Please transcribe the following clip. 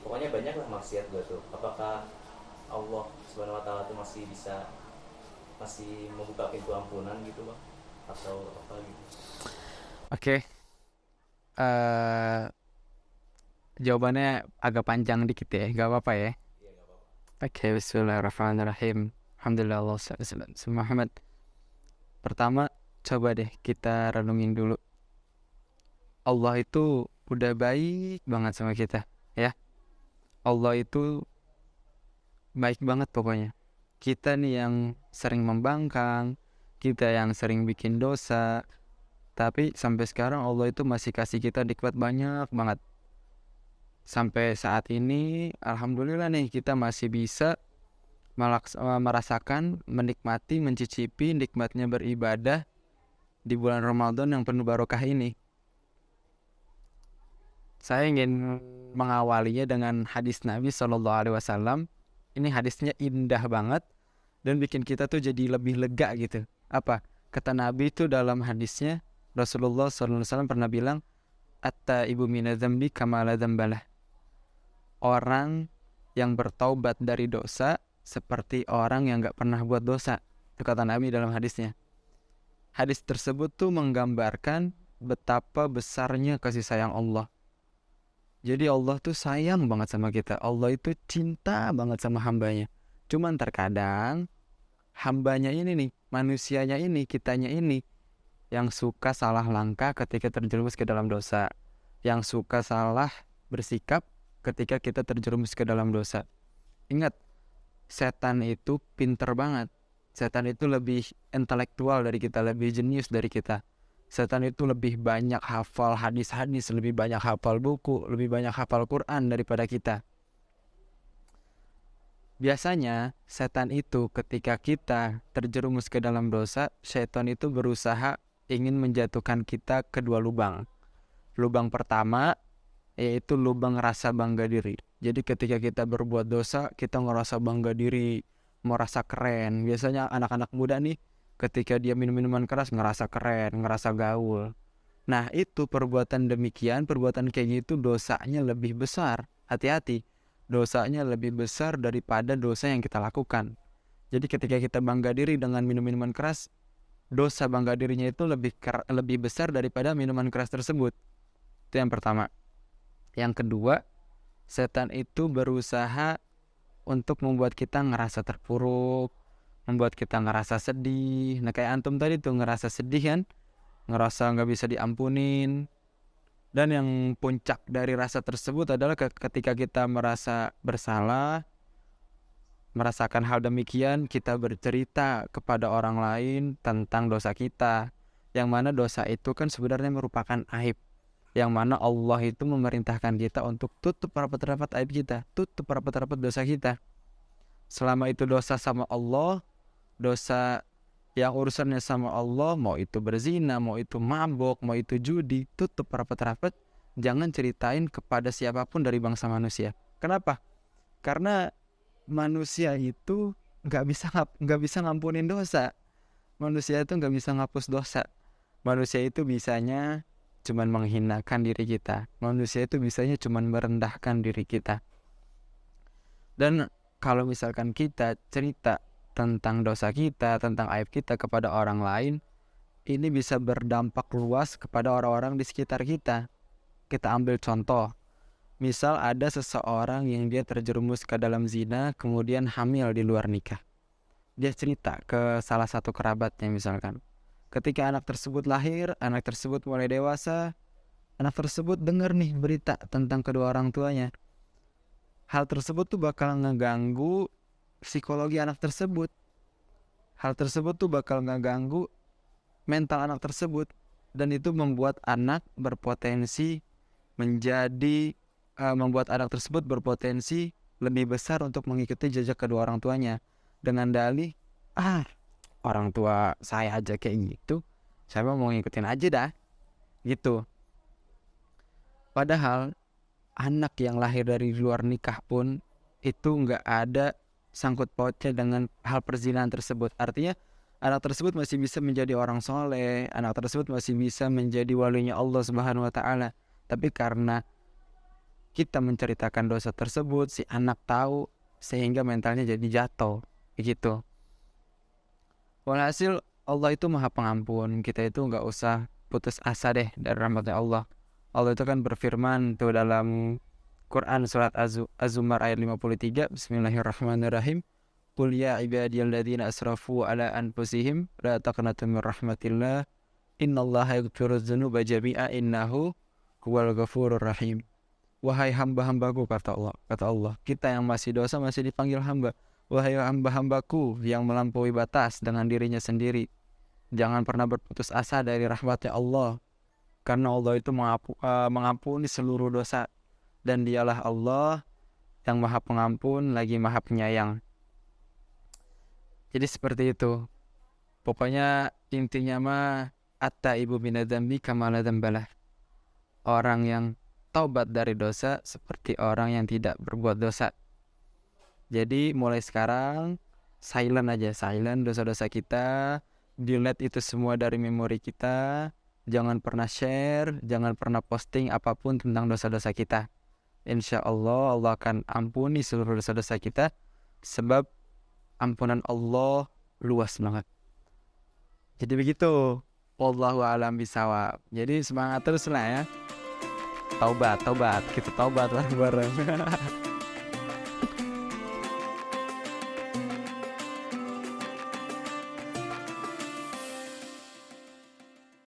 pokoknya banyak lah maksiat gue tuh. Apakah Allah Subhanahu Wa Taala tuh masih bisa, masih membuka pintu ampunan gitu bang, atau apa gitu? Oke, eh jawabannya agak panjang dikit ya, gak apa-apa ya. Iya nggak apa-apa. Oke, bismillahirrahmanirrahim. Alhamdulillah, Allah Muhammad. Pertama, coba deh kita renungin dulu. Allah itu udah baik banget sama kita, ya. Allah itu baik banget pokoknya. Kita nih yang sering membangkang, kita yang sering bikin dosa, tapi sampai sekarang Allah itu masih kasih kita nikmat banyak banget. Sampai saat ini, alhamdulillah nih kita masih bisa merasakan, menikmati, mencicipi nikmatnya beribadah di bulan Ramadan yang penuh barokah ini. Saya ingin mengawalinya dengan hadis Nabi Shallallahu Alaihi Wasallam. Ini hadisnya indah banget dan bikin kita tuh jadi lebih lega gitu. Apa? Kata Nabi itu dalam hadisnya, Rasulullah Shallallahu Alaihi Wasallam pernah bilang, Atta ibu mina dzambi kama la dzambalah. Orang yang bertaubat dari dosa seperti orang yang gak pernah buat dosa. Itu kata Nabi dalam hadisnya. Hadis tersebut tuh menggambarkan betapa besarnya kasih sayang Allah. Jadi Allah tuh sayang banget sama kita. Allah itu cinta banget sama hambanya. Cuman terkadang hambanya ini nih, manusianya ini, kitanya ini yang suka salah langkah ketika terjerumus ke dalam dosa. Yang suka salah bersikap ketika kita terjerumus ke dalam dosa. Ingat, setan itu pinter banget. Setan itu lebih intelektual dari kita, lebih jenius dari kita. Setan itu lebih banyak hafal hadis-hadis, lebih banyak hafal buku, lebih banyak hafal Quran daripada kita. Biasanya setan itu ketika kita terjerumus ke dalam dosa, setan itu berusaha ingin menjatuhkan kita ke dua lubang. Lubang pertama yaitu lubang rasa bangga diri. Jadi ketika kita berbuat dosa, kita ngerasa bangga diri, merasa keren. Biasanya anak-anak muda nih ketika dia minum minuman keras ngerasa keren, ngerasa gaul. Nah itu perbuatan demikian, perbuatan kayak gitu dosanya lebih besar. Hati-hati, dosanya lebih besar daripada dosa yang kita lakukan. Jadi ketika kita bangga diri dengan minum minuman keras, dosa bangga dirinya itu lebih besar daripada minuman keras tersebut. Itu yang pertama. Yang kedua, setan itu berusaha untuk membuat kita ngerasa terpuruk, membuat kita ngerasa sedih. Nah kayak antum tadi tuh ngerasa sedih kan, ngerasa nggak bisa diampunin. Dan yang puncak dari rasa tersebut adalah ketika kita merasa bersalah, merasakan hal demikian, kita bercerita kepada orang lain tentang dosa kita. Yang mana dosa itu kan sebenarnya merupakan aib. Yang mana Allah itu memerintahkan kita untuk tutup rapat-rapat aib kita, tutup rapat-rapat dosa kita. Selama itu dosa sama Allah, dosa yang urusannya sama Allah, mau itu berzina, mau itu mabok, mau itu judi, tutup rapat-rapat. Jangan ceritain kepada siapapun dari bangsa manusia. Kenapa? Karena manusia itu nggak bisa ngampunin dosa. Manusia itu nggak bisa ngapus dosa. Manusia itu bisanya cuman menghinakan diri kita. Manusia itu bisanya cuman merendahkan diri kita. Dan kalau misalkan kita cerita tentang dosa kita, tentang aib kita kepada orang lain, ini bisa berdampak luas kepada orang-orang di sekitar kita. Kita ambil contoh. Misal ada seseorang yang dia terjerumus ke dalam zina, kemudian hamil di luar nikah. Dia cerita ke salah satu kerabatnya misalkan. Ketika anak tersebut lahir, anak tersebut mulai dewasa, anak tersebut dengar nih berita tentang kedua orang tuanya. Hal tersebut tuh bakal ngeganggu psikologi anak tersebut. Hal tersebut tuh bakal ngeganggu mental anak tersebut. Dan itu membuat anak berpotensi menjadi, membuat anak tersebut berpotensi lebih besar untuk mengikuti jejak kedua orang tuanya. Dengan dalih, orang tua saya aja kayak gitu, saya mau ngikutin aja dah, gitu. Padahal anak yang lahir dari luar nikah pun itu nggak ada sangkut pautnya dengan hal perzinahan tersebut. Artinya anak tersebut masih bisa menjadi orang soleh, anak tersebut masih bisa menjadi walinya Allah Subhanahu Wa Taala. Tapi karena kita menceritakan dosa tersebut, si anak tahu, sehingga mentalnya jadi jatuh begitu. Walhasil Allah itu maha pengampun, kita itu nggak usah putus asa deh dari rahmatnya Allah. Allah itu kan berfirman tuh dalam Quran surat Az-Zumar ayat 53, Bismillahirrahmanirrahim. Qul ya ibadiyalladzina asrafu ala anfusihim la taqnatu min rahmatillah innallaha yaghfiru dzunuba jami'a innahu huwal ghafurur rahim. Wahai hamba-hambaku, kata Allah, kita yang masih dosa masih dipanggil hamba. Wahai hamba-hambaku yang melampaui batas dengan dirinya sendiri, jangan pernah berputus asa dari rahmatnya Allah, karena Allah itu mengampuni seluruh dosa, dan dialah Allah yang maha pengampun lagi maha penyayang. Jadi seperti itu. Pokoknya intinya mah at-taibu minadzambi kama la dzambalah. Orang yang taubat dari dosa seperti orang yang tidak berbuat dosa. Jadi mulai sekarang silent aja, silent dosa-dosa kita, delete itu semua dari memori kita. Jangan pernah share, jangan pernah posting apapun tentang dosa-dosa kita. Insya Allah Allah akan ampuni seluruh dosa-dosa kita, sebab ampunan Allah luas banget. Jadi begitu. Wallahu a'lam bishawab. Jadi semangat terus lah ya. Taubat, kita taubat bareng-bareng.